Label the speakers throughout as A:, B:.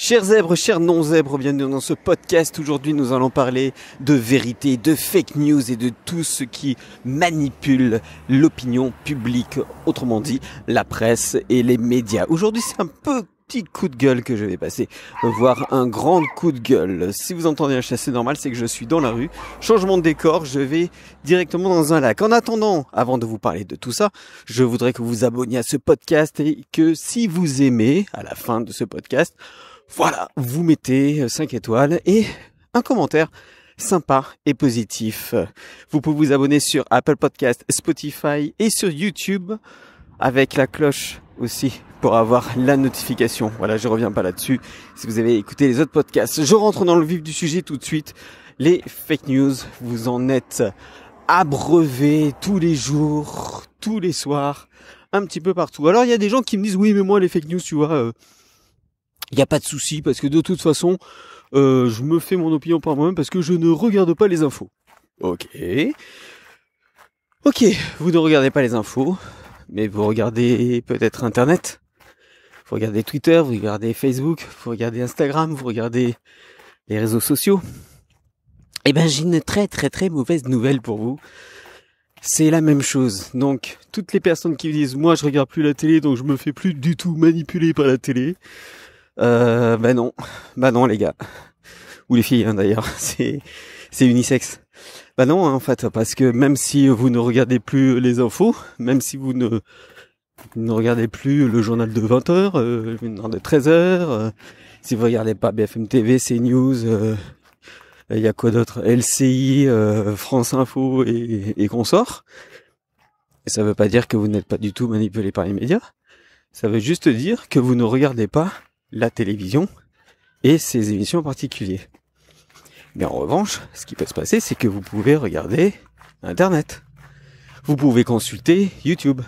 A: Chers zèbres, chers non-zèbres, bienvenue dans ce podcast. Aujourd'hui, nous allons parler de vérité, de fake news et de tout ce qui manipule l'opinion publique, autrement dit, la presse et les médias. Aujourd'hui, c'est un petit coup de gueule que je vais passer, voire un grand coup de gueule. Si vous entendez un chassé normal, c'est que je suis dans la rue. Changement de décor, je vais directement dans un lac. En attendant, avant de vous parler de tout ça, je voudrais que vous vous abonniez à ce podcast et que si vous aimez, à la fin de ce podcast, voilà, vous mettez 5 étoiles et un commentaire sympa et positif. Vous pouvez vous abonner sur Apple Podcast, Spotify et sur YouTube avec la cloche aussi pour avoir la notification. Voilà, je reviens pas là-dessus si vous avez écouté les autres podcasts. Je rentre dans le vif du sujet tout de suite. Les fake news, vous en êtes abreuvés tous les jours, tous les soirs, un petit peu partout. Alors il y a des gens qui me disent oui mais moi les fake news tu vois... Il n'y a pas de souci parce que de toute façon, je me fais mon opinion par moi-même parce que je ne regarde pas les infos. Ok, vous ne regardez pas les infos, mais vous regardez peut-être Internet, vous regardez Twitter, vous regardez Facebook, vous regardez Instagram, vous regardez les réseaux sociaux. Eh ben, j'ai une très mauvaise nouvelle pour vous. C'est la même chose. Donc, toutes les personnes qui disent « Moi, je regarde plus la télé, donc je me fais plus du tout manipuler par la télé », bah non les gars, ou les filles hein, d'ailleurs, c'est unisexe. Bah non en fait, parce que même si vous ne regardez plus les infos, même si vous ne regardez plus le journal de 20h, le journal de 13h, si vous regardez pas BFM TV, CNews, il y a quoi d'autre, LCI, France Info et consorts. Et ça veut pas dire que vous n'êtes pas du tout manipulé par les médias. Ça veut juste dire que vous ne regardez pas la télévision et ses émissions en particulier. Mais en revanche, ce qui peut se passer, c'est que vous pouvez regarder Internet. Vous pouvez consulter YouTube.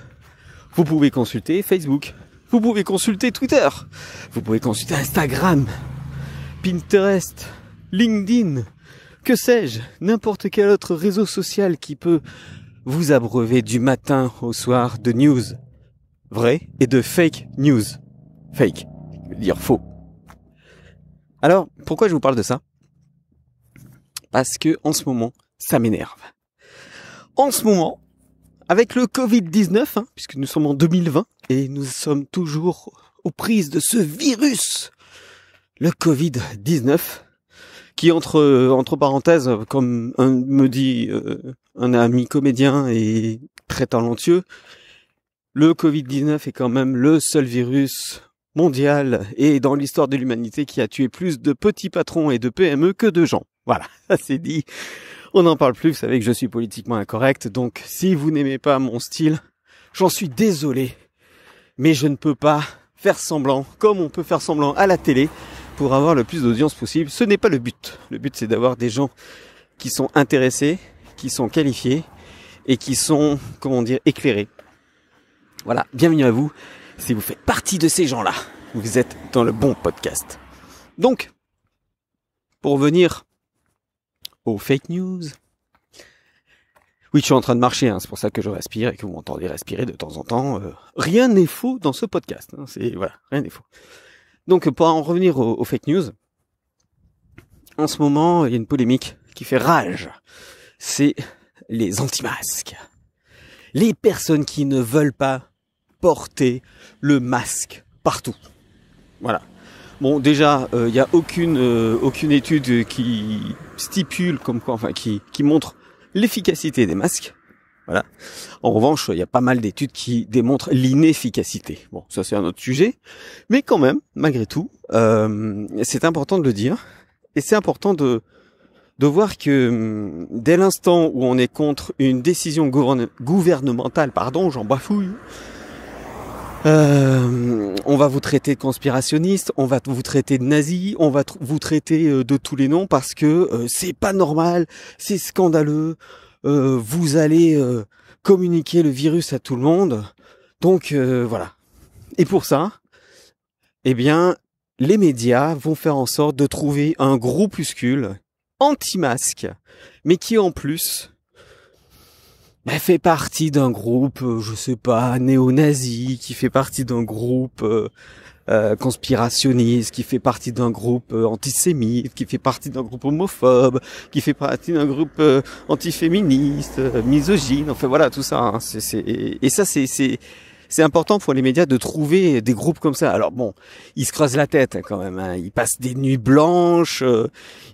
A: Vous pouvez consulter Facebook. Vous pouvez consulter Twitter. Vous pouvez consulter Instagram, Pinterest, LinkedIn, que sais-je, n'importe quel autre réseau social qui peut vous abreuver du matin au soir de news vraies et de fake news. Fake. Dire faux. Alors, pourquoi je vous parle de ça ? Parce que en ce moment, ça m'énerve. En ce moment, avec le Covid-19, puisque nous sommes en 2020 et nous sommes toujours aux prises de ce virus, le Covid-19, qui entre parenthèses, comme me dit un ami comédien et très talentueux, le Covid-19 est quand même le seul virus mondial et dans l'histoire de l'humanité qui a tué plus de petits patrons et de PME que de gens. Voilà, ça c'est dit. On n'en parle plus, vous savez que je suis politiquement incorrect, donc si vous n'aimez pas mon style, j'en suis désolé. Mais je ne peux pas faire semblant, comme on peut faire semblant à la télé, pour avoir le plus d'audience possible. Ce n'est pas le but. Le but c'est d'avoir des gens qui sont intéressés, qui sont qualifiés et qui sont, éclairés. Voilà, bienvenue à vous. Si vous faites partie de ces gens-là, vous êtes dans le bon podcast. Donc, pour revenir aux fake news. Oui, je suis en train de marcher, c'est pour ça que je respire et que vous m'entendez respirer de temps en temps. Rien n'est faux dans ce podcast. Rien n'est faux. Donc, pour en revenir aux fake news, en ce moment, il y a une polémique qui fait rage. C'est les anti-masques. Les personnes qui ne veulent pas porter le masque partout. Voilà. Bon, déjà, il n'y a aucune étude qui stipule qui montre l'efficacité des masques. Voilà. En revanche, il y a pas mal d'études qui démontrent l'inefficacité. Bon, ça c'est un autre sujet, mais quand même, malgré tout, c'est important de le dire et c'est important de voir que dès l'instant où on est contre une décision gouvernementale, j'en bafouille. On va vous traiter de conspirationniste, on va vous traiter de nazi, on va vous traiter de tous les noms parce que c'est pas normal, c'est scandaleux, vous allez communiquer le virus à tout le monde. Donc voilà. Et pour ça, eh bien, les médias vont faire en sorte de trouver un groupuscule anti-masque, mais qui en plus fait partie d'un groupe, je sais pas, néo-nazi, qui fait partie d'un groupe conspirationniste, qui fait partie d'un groupe antisémite, qui fait partie d'un groupe homophobe, qui fait partie d'un groupe antiféministe, misogyne, enfin voilà, tout ça. Hein, et ça, c'est important pour les médias de trouver des groupes comme ça. Alors bon, ils se creusent la tête quand même. Hein. Ils passent des nuits blanches,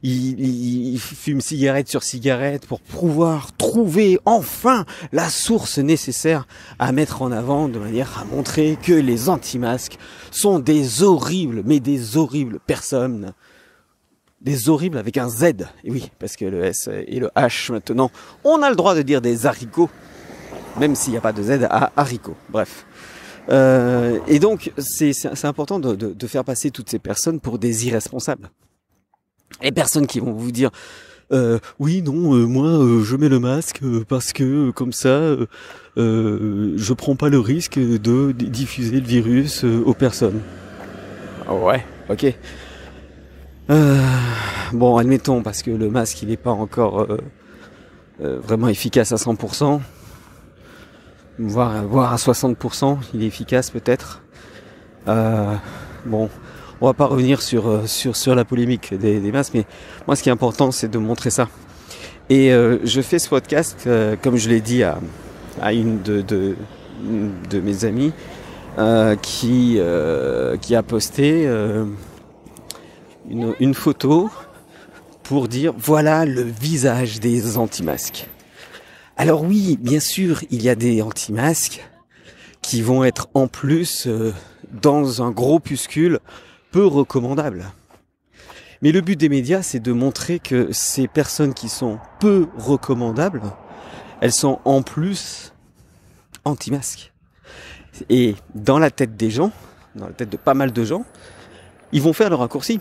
A: ils fument cigarette sur cigarette pour pouvoir trouver enfin la source nécessaire à mettre en avant de manière à montrer que les anti-masques sont des horribles, mais des horribles personnes. Des horribles avec un Z. Et oui, parce que le S et le H maintenant, on a le droit de dire des haricots. Même s'il n'y a pas de Z à haricot. Bref. Et donc, c'est important de faire passer toutes ces personnes pour des irresponsables. Les personnes qui vont vous dire oui, non, moi, je mets le masque parce que comme ça, je prends pas le risque de diffuser le virus aux personnes. Ouais, ok. Bon, admettons, parce que le masque, il n'est pas encore vraiment efficace à 100%. Voire à 60%, il est efficace peut-être. Bon, on va pas revenir sur la polémique des masques, mais moi ce qui est important c'est de montrer ça. Et je fais ce podcast, comme je l'ai dit à une de mes amies, qui a posté une photo pour dire voilà le visage des anti-masques. Alors oui, bien sûr, il y a des anti-masques qui vont être en plus dans un groupuscule peu recommandable. Mais le but des médias, c'est de montrer que ces personnes qui sont peu recommandables, elles sont en plus anti-masques. Et dans la tête des gens, dans la tête de pas mal de gens, ils vont faire le raccourci.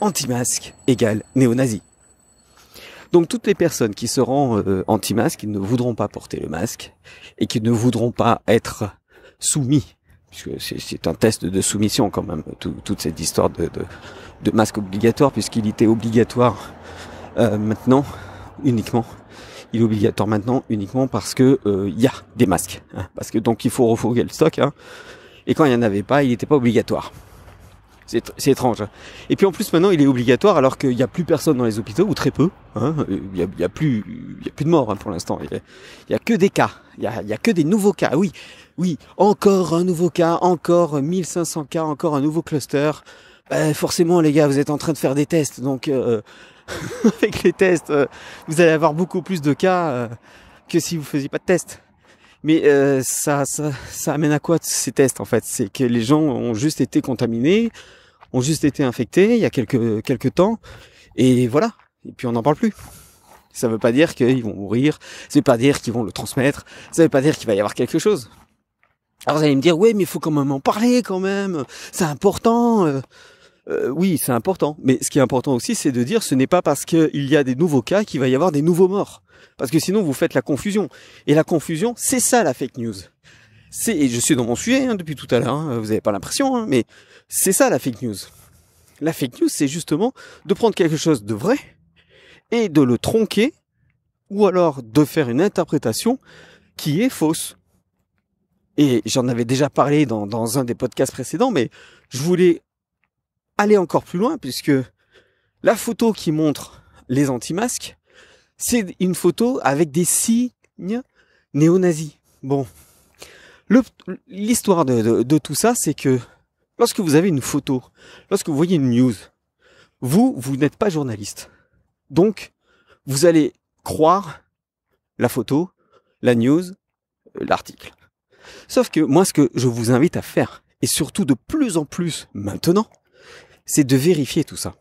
A: Anti-masque égale néo-nazi. Donc toutes les personnes qui seront anti-masques, qui ne voudront pas porter le masque et qui ne voudront pas être soumis, puisque c'est un test de soumission quand même, toute cette histoire de masque obligatoire, puisqu'il était obligatoire maintenant uniquement. Il est obligatoire maintenant uniquement parce que y a des masques, hein, parce que donc il faut refourguer le stock, hein, et quand il n'y en avait pas, il n'était pas obligatoire. C'est étrange. Et puis en plus maintenant il est obligatoire alors qu'il n'y a plus personne dans les hôpitaux, ou très peu. Hein. Il y a plus de morts hein, pour l'instant. Il y a que des cas. Il y a que des nouveaux cas. Oui, encore un nouveau cas, encore 1500 cas, encore un nouveau cluster. Forcément les gars, vous êtes en train de faire des tests. Donc avec les tests, vous allez avoir beaucoup plus de cas que si vous faisiez pas de tests. Mais ça amène à quoi ces tests en fait? C'est que les gens ont juste été contaminés, ont juste été infectés il y a quelques temps, et voilà. Et puis on n'en parle plus. Ça veut pas dire qu'ils vont mourir, ça veut pas dire qu'ils vont le transmettre, ça veut pas dire qu'il va y avoir quelque chose. Alors vous allez me dire, ouais, mais il faut quand même en parler quand même, c'est important. Oui, c'est important. Mais ce qui est important aussi, c'est de dire, ce n'est pas parce qu'il y a des nouveaux cas qu'il va y avoir des nouveaux morts. Parce que sinon, vous faites la confusion. Et la confusion, c'est ça la fake news. Et je suis dans mon sujet hein, depuis tout à l'heure, hein, vous n'avez pas l'impression, hein, mais c'est ça la fake news. La fake news, c'est justement de prendre quelque chose de vrai et de le tronquer, ou alors de faire une interprétation qui est fausse. Et j'en avais déjà parlé dans un des podcasts précédents, mais je voulais aller encore plus loin, puisque la photo qui montre les anti-masques, c'est une photo avec des signes néo-nazis. Bon, l'histoire de tout ça, c'est que lorsque vous avez une photo, lorsque vous voyez une news, vous n'êtes pas journaliste. Donc, vous allez croire la photo, la news, l'article. Sauf que moi, ce que je vous invite à faire, et surtout de plus en plus maintenant, c'est de vérifier tout ça.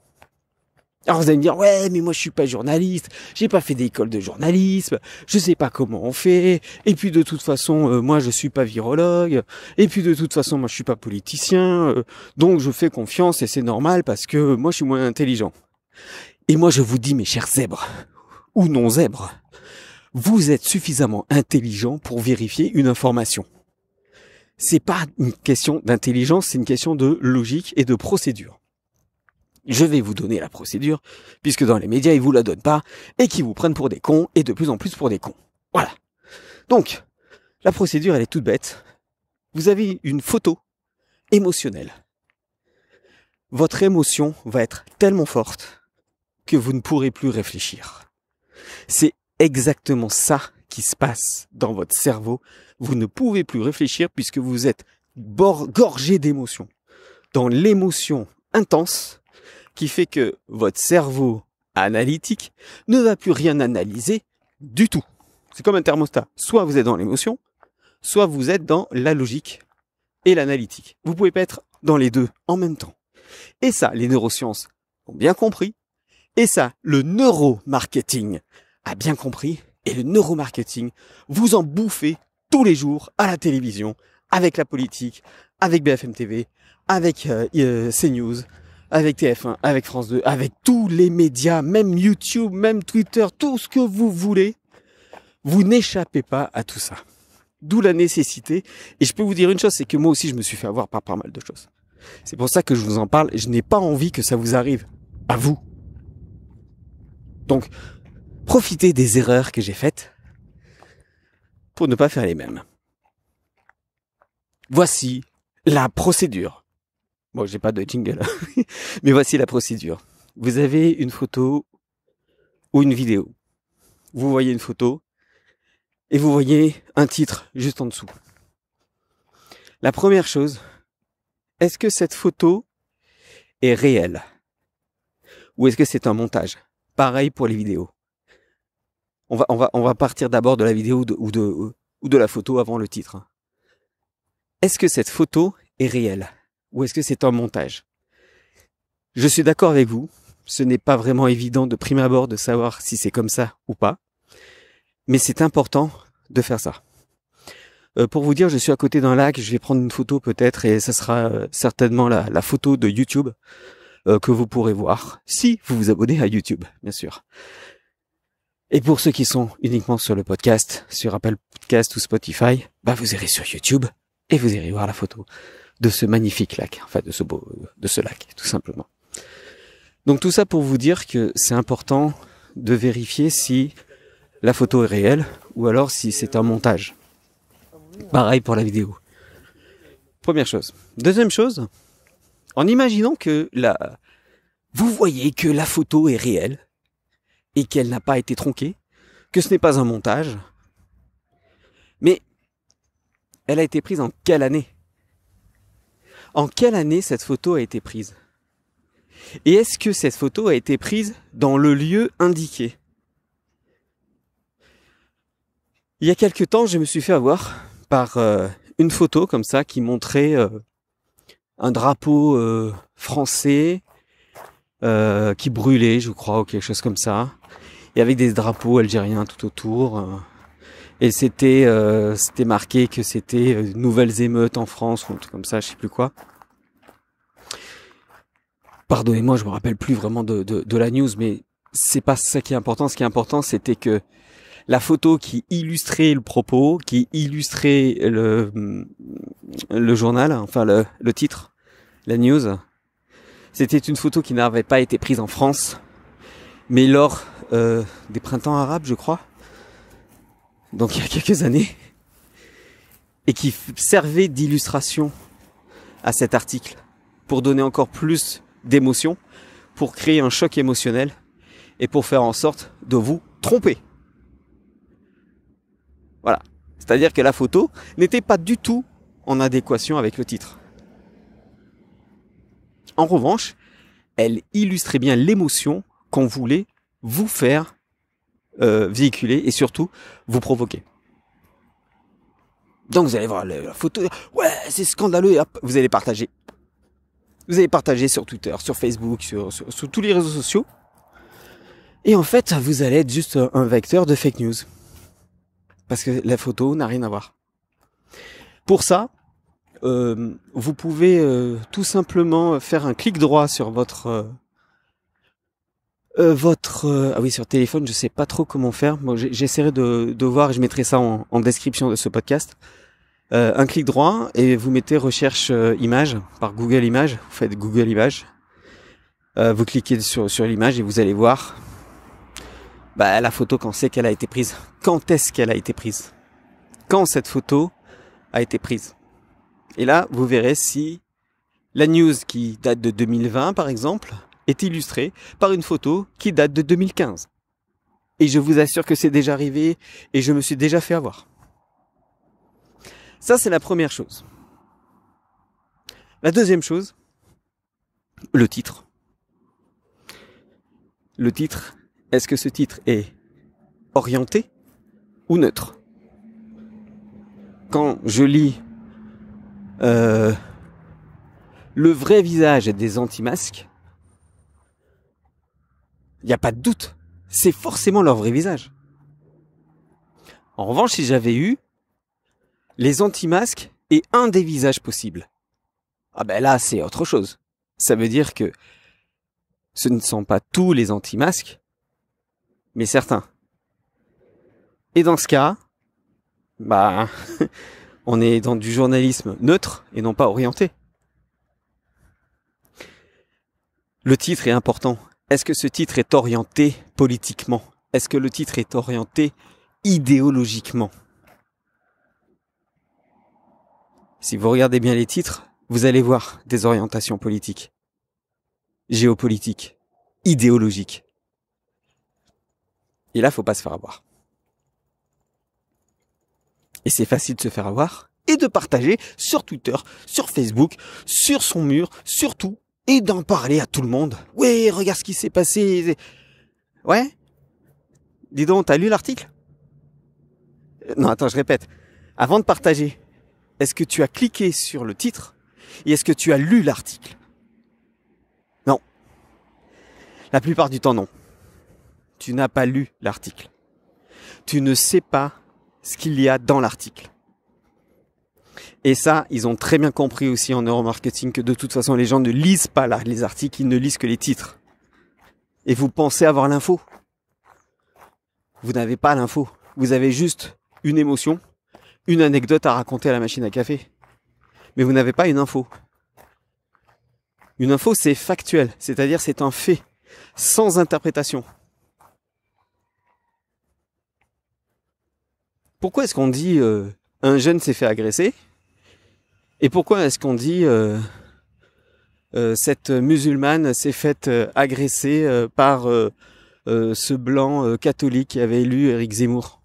A: Alors vous allez me dire, ouais, mais moi je suis pas journaliste, j'ai pas fait d'école de journalisme, je sais pas comment on fait, et puis de toute façon, moi je suis pas virologue, et puis de toute façon, moi je suis pas politicien, donc je fais confiance et c'est normal parce que moi je suis moins intelligent. Et moi je vous dis, mes chers zèbres, ou non zèbres, vous êtes suffisamment intelligent pour vérifier une information. C'est pas une question d'intelligence, c'est une question de logique et de procédure. Je vais vous donner la procédure, puisque dans les médias, ils vous la donnent pas, et qu'ils vous prennent pour des cons, et de plus en plus pour des cons. Voilà. Donc, la procédure, elle est toute bête. Vous avez une photo émotionnelle votre émotion va être tellement forte que vous ne pourrez plus réfléchir. C'est exactement ça qui se passe dans votre cerveau. Vous ne pouvez plus réfléchir puisque vous êtes gorgé d'émotions. Dans l'émotion intense qui fait que votre cerveau analytique ne va plus rien analyser du tout. C'est comme un thermostat. Soit vous êtes dans l'émotion, soit vous êtes dans la logique et l'analytique. Vous pouvez pas être dans les deux en même temps. Et ça, les neurosciences ont bien compris. Et ça, le neuromarketing a bien compris. Et le neuromarketing, vous en bouffez tous les jours à la télévision, avec la politique, avec BFM TV, avec CNews, avec TF1, avec France 2, avec tous les médias, même YouTube, même Twitter, tout ce que vous voulez. Vous n'échappez pas à tout ça. D'où la nécessité. Et je peux vous dire une chose, c'est que moi aussi je me suis fait avoir par pas mal de choses. C'est pour ça que je vous en parle. Je n'ai pas envie que ça vous arrive à vous. Donc, profitez des erreurs que j'ai faites pour ne pas faire les mêmes. Voici la procédure. Bon, j'ai pas de jingle, mais voici la procédure. Vous avez une photo ou une vidéo. Vous voyez une photo et vous voyez un titre juste en dessous. La première chose, est-ce que cette photo est réelle? Ou est-ce que c'est un montage? Pareil pour les vidéos. On va partir d'abord de la vidéo ou de la photo avant le titre. Est-ce que cette photo est réelle? Ou est-ce que c'est un montage? Je suis d'accord avec vous. Ce n'est pas vraiment évident de prime abord de savoir si c'est comme ça ou pas. Mais c'est important de faire ça. Pour vous dire, je suis à côté d'un lac, je vais prendre une photo peut-être et ça sera certainement la photo de YouTube que vous pourrez voir si vous vous abonnez à YouTube, bien sûr. Et pour ceux qui sont uniquement sur le podcast, sur Apple Podcast ou Spotify, vous irez sur YouTube et vous irez voir la photo de ce magnifique lac, enfin de ce lac, tout simplement. Donc tout ça pour vous dire que c'est important de vérifier si la photo est réelle ou alors si c'est un montage. Pareil pour la vidéo. Première chose. Deuxième chose, en imaginant que vous voyez que la photo est réelle et qu'elle n'a pas été tronquée, que ce n'est pas un montage, mais elle a été prise en quelle année? En quelle année cette photo a été prise? Et est-ce que cette photo a été prise dans le lieu indiqué? Il y a quelque temps, je me suis fait avoir par une photo comme ça qui montrait un drapeau français qui brûlait, je crois, ou quelque chose comme ça, et avec des drapeaux algériens tout autour. Et c'était marqué que c'était nouvelles émeutes en France ou un truc comme ça, je sais plus quoi. Pardonnez-moi, je me rappelle plus vraiment de la news, mais c'est pas ça qui est important. Ce qui est important, c'était que la photo qui illustrait le propos, qui illustrait le journal, enfin le titre, la news, c'était une photo qui n'avait pas été prise en France, mais lors des printemps arabes, je crois, donc il y a quelques années, et qui servait d'illustration à cet article pour donner encore plus d'émotion, pour créer un choc émotionnel et pour faire en sorte de vous tromper. Voilà. C'est-à-dire que la photo n'était pas du tout en adéquation avec le titre. En revanche, elle illustrait bien l'émotion qu'on voulait vous faire véhiculer et surtout vous provoquer. Donc vous allez voir la photo, ouais, c'est scandaleux, et hop, vous allez partager. Vous allez partager sur Twitter, sur Facebook, sur tous les réseaux sociaux. Et en fait, vous allez être juste un vecteur de fake news. Parce que la photo n'a rien à voir. Pour ça, vous pouvez tout simplement faire un clic droit sur sur téléphone, je sais pas trop comment faire. Bon, j'essaierai de voir et je mettrai ça en description de ce podcast. Un clic droit et vous mettez recherche image par Google Images. Vous faites Google Images. Vous cliquez sur l'image et vous allez voir la photo quand c'est qu'elle a été prise. Quand est-ce qu'elle a été prise? Quand cette photo a été prise? Et là, vous verrez si La news qui date de 2020, par exemple, est illustrée par une photo qui date de 2015. Et je vous assure que c'est déjà arrivé et je me suis déjà fait avoir. Ça, c'est la première chose. La deuxième chose, le titre. Le titre, est-ce que ce titre est orienté ou neutre? Quand je lis le vrai visage des anti-masques, il n'y a pas de doute, c'est forcément leur vrai visage. En revanche, si j'avais eu les anti-masques et un des visages possibles, ah ben là, c'est autre chose. Ça veut dire que ce ne sont pas tous les anti-masques, mais certains. Et dans ce cas, bah, on est dans du journalisme neutre et non pas orienté. Le titre est important. Est-ce que ce titre est orienté politiquement? Est-ce que le titre est orienté idéologiquement? Si vous regardez bien les titres, vous allez voir des orientations politiques, géopolitiques, idéologiques. Et là, faut pas se faire avoir. Et c'est facile de se faire avoir et de partager sur Twitter, sur Facebook, sur son mur, sur tout, et d'en parler à tout le monde. Ouais, regarde ce qui s'est passé. Ouais? Dis donc, t'as lu l'article? Non, attends, je répète. Avant de partager, est-ce que tu as cliqué sur le titre et est-ce que tu as lu l'article? Non. La plupart du temps, non. Tu n'as pas lu l'article. Tu ne sais pas ce qu'il y a dans l'article. Et ça, ils ont très bien compris aussi en neuromarketing que de toute façon, les gens ne lisent pas les articles, ils ne lisent que les titres. Et vous pensez avoir l'info. Vous n'avez pas l'info. Vous avez juste une émotion, une anecdote à raconter à la machine à café. Mais vous n'avez pas une info. Une info, c'est factuel, c'est-à-dire c'est un fait, sans interprétation. Pourquoi est-ce qu'on dit un jeune s'est fait agresser? Et pourquoi est-ce qu'on dit cette musulmane s'est faite agresser par ce blanc catholique qui avait élu Éric Zemmour?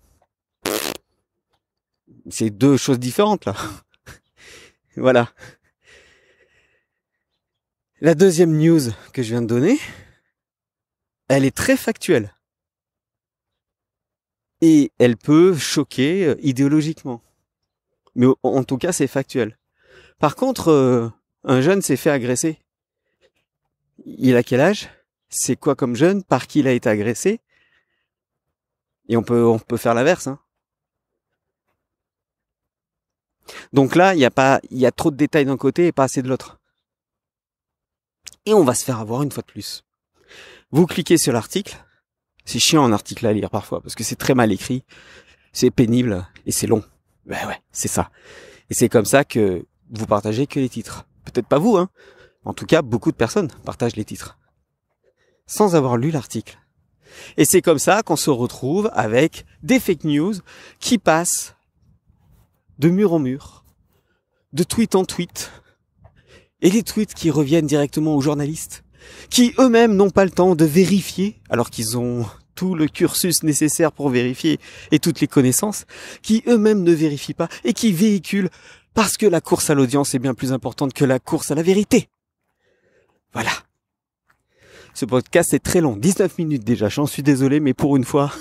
A: C'est deux choses différentes là. Voilà. La deuxième news que je viens de donner, elle est très factuelle. Et elle peut choquer idéologiquement. Mais en tout cas, c'est factuel. Par contre, un jeune s'est fait agresser. Il a quel âge? C'est quoi comme jeune? Par qui il a été agressé? Et on peut faire l'inverse, hein. Donc là, il y a trop de détails d'un côté et pas assez de l'autre. Et on va se faire avoir une fois de plus. Vous cliquez sur l'article. C'est chiant un article à lire parfois parce que c'est très mal écrit, c'est pénible et c'est long. Ben ouais, c'est ça. Et c'est comme ça que vous partagez que les titres. Peut-être pas vous, hein. En tout cas, beaucoup de personnes partagent les titres sans avoir lu l'article. Et c'est comme ça qu'on se retrouve avec des fake news qui passent de mur en mur, de tweet en tweet, et les tweets qui reviennent directement aux journalistes, qui eux-mêmes n'ont pas le temps de vérifier, alors qu'ils ont tout le cursus nécessaire pour vérifier et toutes les connaissances, qui eux-mêmes ne vérifient pas et qui véhiculent parce que la course à l'audience est bien plus importante que la course à la vérité. Voilà. Ce podcast est très long, 19 minutes déjà, j'en suis désolé, mais pour une fois,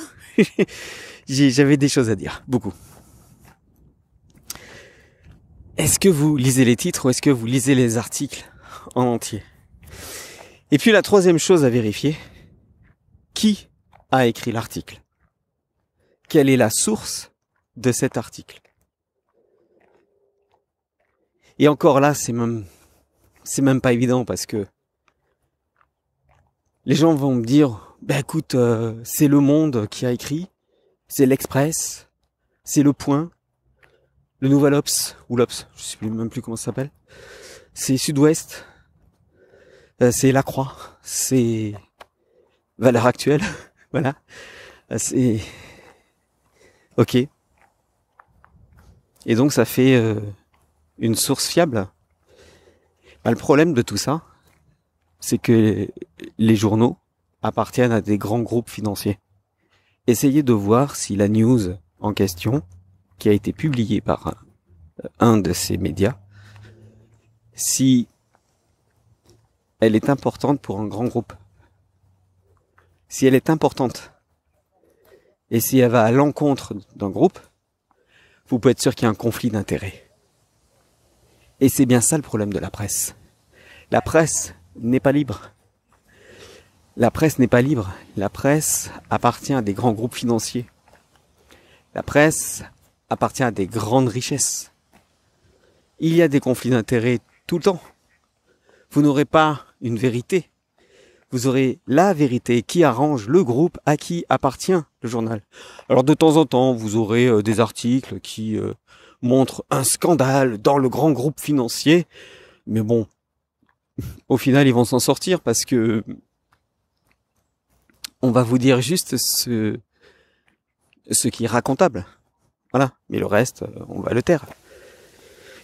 A: j'avais des choses à dire, beaucoup. Est-ce que vous lisez les titres ou est-ce que vous lisez les articles en entier? Et puis la troisième chose à vérifier, qui a écrit l'article? Quelle est la source de cet article? Et encore là, c'est même pas évident parce que les gens vont me dire, bah écoute, c'est Le Monde qui a écrit, c'est l'Express, c'est Le Point, le Nouvel Obs, ou l'Obs, je sais même plus comment ça s'appelle, c'est Sud-Ouest, c'est La Croix, c'est Valeurs Actuelles, voilà, c'est... Ok. Et donc ça fait une source fiable. Le problème de tout ça, c'est que les journaux appartiennent à des grands groupes financiers. Essayez de voir si la news en question, qui a été publiée par un de ces médias, si elle est importante pour un grand groupe. Si elle est importante, et si elle va à l'encontre d'un groupe, vous pouvez être sûr qu'il y a un conflit d'intérêts. Et c'est bien ça le problème de la presse. La presse n'est pas libre. La presse n'est pas libre. La presse appartient à des grands groupes financiers. La presse appartient à des grandes richesses. Il y a des conflits d'intérêts tout le temps. Vous n'aurez pas une vérité. Vous aurez la vérité qui arrange le groupe à qui appartient le journal. Alors de temps en temps, vous aurez des articles qui montrent un scandale dans le grand groupe financier. Mais bon, au final, ils vont s'en sortir parce que on va vous dire juste ce qui est racontable. Voilà. Mais le reste, on va le taire.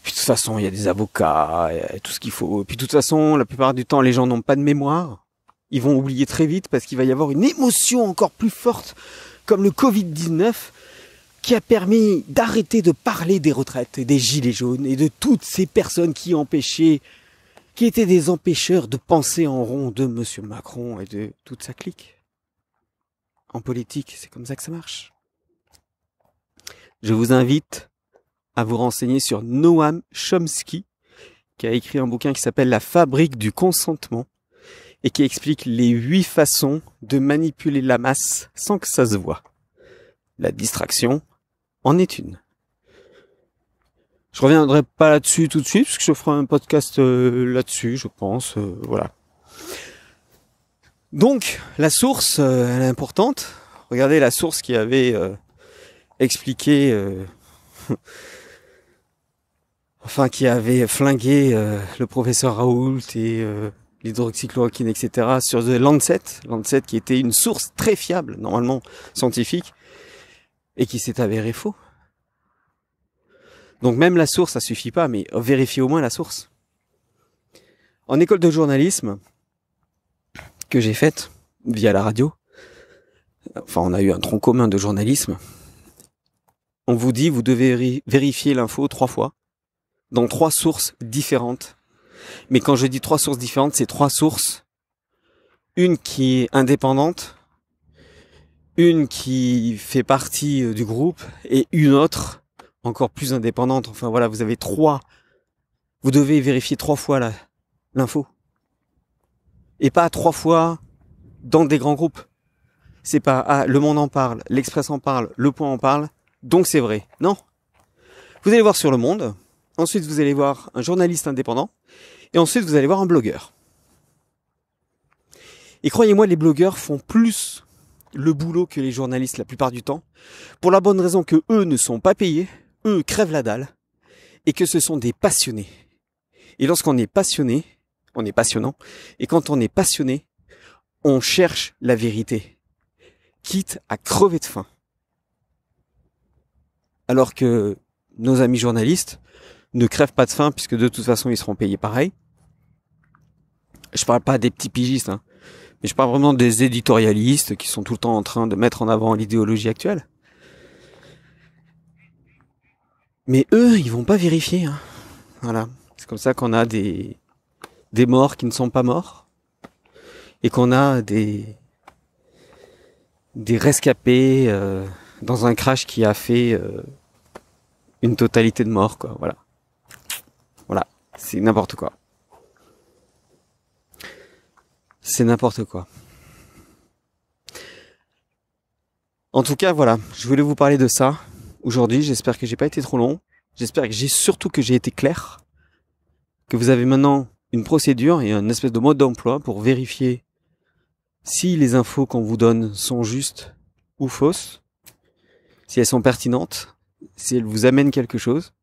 A: Puis de toute façon, il y a des avocats, et tout ce qu'il faut. Puis de toute façon, la plupart du temps, les gens n'ont pas de mémoire. Ils vont oublier très vite parce qu'il va y avoir une émotion encore plus forte, comme le Covid-19, qui a permis d'arrêter de parler des retraites et des gilets jaunes et de toutes ces personnes qui étaient des empêcheurs de penser en rond de Monsieur Macron et de toute sa clique. En politique, c'est comme ça que ça marche. Je vous invite à vous renseigner sur Noam Chomsky, qui a écrit un bouquin qui s'appelle La fabrique du consentement et qui explique les 8 façons de manipuler la masse sans que ça se voie. La distraction en est une. Je reviendrai pas là-dessus tout de suite, parce que je ferai un podcast là-dessus, je pense. Voilà. Donc, la source, elle est importante. Regardez la source qui avait expliqué... enfin, qui avait flingué le professeur Raoult et l'hydroxychloroquine, etc. sur The Lancet qui était une source très fiable, normalement scientifique, et qui s'est avérée faux. Donc même la source, ça suffit pas, mais vérifiez au moins la source. En école de journalisme, que j'ai faite via la radio, enfin on a eu un tronc commun de journalisme, on vous dit vous devez vérifier l'info 3 fois, dans 3 sources différentes. Mais quand je dis 3 sources différentes, c'est 3 sources. Une qui est indépendante, une qui fait partie du groupe, et une autre encore plus indépendante. Enfin voilà, vous avez 3. Vous devez vérifier 3 fois l'info. Et pas 3 fois dans des grands groupes. C'est pas, Le Monde en parle, L'Express en parle, Le Point en parle, donc c'est vrai. Non. Vous allez voir sur Le Monde, ensuite vous allez voir un journaliste indépendant, et ensuite vous allez voir un blogueur. Et croyez-moi, les blogueurs font plus le boulot que les journalistes la plupart du temps, pour la bonne raison que eux ne sont pas payés, eux crèvent la dalle, et que ce sont des passionnés. Et lorsqu'on est passionné, on est passionnant, et quand on est passionné, on cherche la vérité, quitte à crever de faim. Alors que nos amis journalistes ne crèvent pas de faim, puisque de toute façon ils seront payés pareil. Je parle pas des petits pigistes, mais je parle vraiment des éditorialistes qui sont tout le temps en train de mettre en avant l'idéologie actuelle. Mais eux, ils vont pas vérifier. Voilà. C'est comme ça qu'on a des morts qui ne sont pas morts. Et qu'on a des rescapés dans un crash qui a fait une totalité de morts, quoi. Voilà. Voilà. C'est n'importe quoi. C'est n'importe quoi. En tout cas, voilà. Je voulais vous parler de ça aujourd'hui. J'espère que j'ai pas été trop long. J'espère que j'ai été clair. Que vous avez maintenant une procédure et un espèce de mode d'emploi pour vérifier si les infos qu'on vous donne sont justes ou fausses, si elles sont pertinentes, si elles vous amènent quelque chose,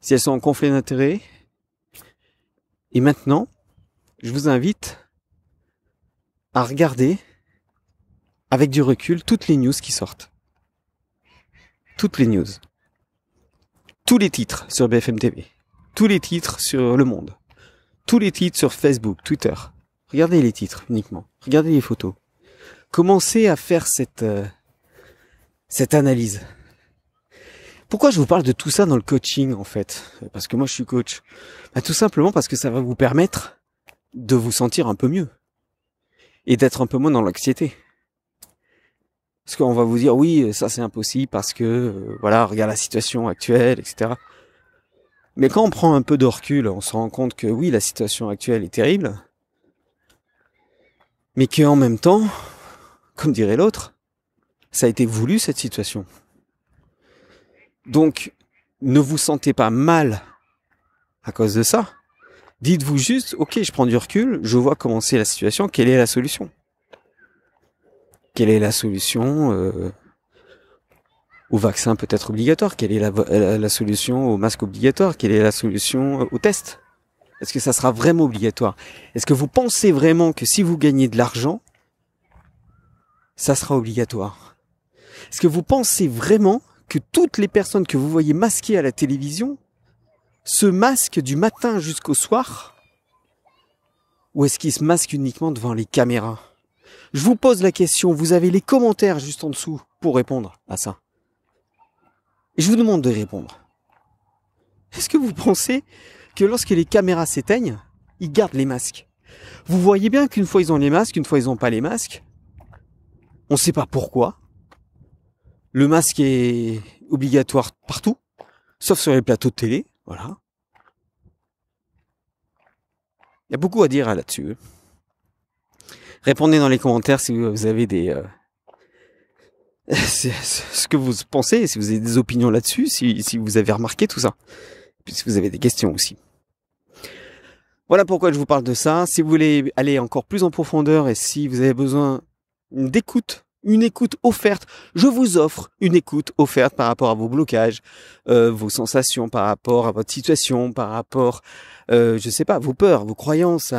A: si elles sont en conflit d'intérêts. Et maintenant, je vous invite à regarder avec du recul toutes les news qui sortent. Toutes les news. Tous les titres sur BFM TV. Tous les titres sur Le Monde. tous les titres sur Facebook, Twitter. Regardez les titres uniquement. Regardez les photos. Commencez à faire cette analyse. Pourquoi je vous parle de tout ça dans le coaching en fait? Parce que moi je suis coach. Tout simplement parce que ça va vous permettre de vous sentir un peu mieux. Et d'être un peu moins dans l'anxiété. Parce qu'on va vous dire oui, ça c'est impossible parce que voilà, regarde la situation actuelle, etc. Mais quand on prend un peu de recul, on se rend compte que oui, la situation actuelle est terrible, mais qu'en même temps, comme dirait l'autre, ça a été voulu cette situation. Donc, ne vous sentez pas mal à cause de ça. Dites-vous juste, ok, je prends du recul, je vois comment c'est la situation, quelle est la solution? Quelle est la solution au vaccin peut-être obligatoire? Quelle est la solution au masque obligatoire? Quelle est la solution au test? Est-ce que ça sera vraiment obligatoire? Est-ce que vous pensez vraiment que si vous gagnez de l'argent, ça sera obligatoire? Est-ce que vous pensez vraiment que toutes les personnes que vous voyez masquées à la télévision se masquent du matin jusqu'au soir? Ou est-ce qu'ils se masquent uniquement devant les caméras? Je vous pose la question, vous avez les commentaires juste en dessous pour répondre à ça. Et je vous demande de répondre. Est-ce que vous pensez que lorsque les caméras s'éteignent, ils gardent les masques? Vous voyez bien qu'une fois ils ont les masques, une fois ils n'ont pas les masques. On ne sait pas pourquoi. Le masque est obligatoire partout, sauf sur les plateaux de télé. Voilà. Il y a beaucoup à dire là-dessus. Répondez dans les commentaires si vous avez ce que vous pensez, si vous avez des opinions là-dessus, si vous avez remarqué tout ça. Puis si vous avez des questions aussi. Voilà pourquoi je vous parle de ça. Si vous voulez aller encore plus en profondeur et si vous avez besoin d'écoute, une écoute offerte, je vous offre une écoute offerte par rapport à vos blocages, vos sensations, par rapport à votre situation, par rapport, je sais pas, vos peurs, vos croyances.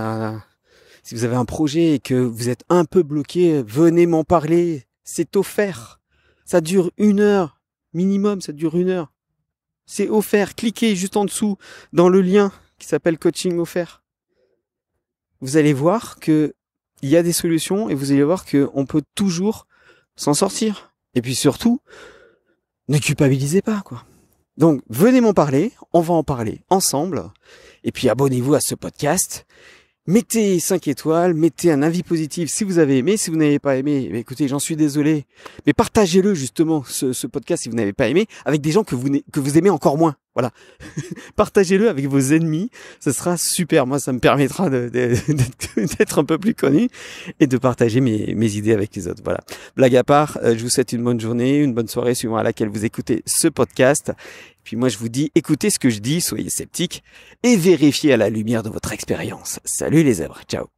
A: Si vous avez un projet et que vous êtes un peu bloqué, venez m'en parler. C'est offert. Ça dure 1 heure. Minimum, ça dure 1 heure. C'est offert. Cliquez juste en dessous dans le lien qui s'appelle coaching offert. Vous allez voir que il y a des solutions et vous allez voir qu'on peut toujours s'en sortir. Et puis surtout, ne culpabilisez pas, quoi. Donc, venez m'en parler. On va en parler ensemble. Et puis, abonnez-vous à ce podcast. Mettez 5 étoiles, mettez un avis positif si vous avez aimé. Si vous n'avez pas aimé, écoutez, j'en suis désolé. Mais partagez-le justement, ce podcast, si vous n'avez pas aimé, avec des gens que vous aimez encore moins. Voilà. Partagez-le avec vos ennemis. Ce sera super. Moi, ça me permettra d'être un peu plus connu et de partager mes idées avec les autres. Voilà. Blague à part, je vous souhaite une bonne journée, une bonne soirée suivant à laquelle vous écoutez ce podcast. Puis moi, je vous dis, écoutez ce que je dis, soyez sceptiques et vérifiez à la lumière de votre expérience. Salut les zèbres, ciao.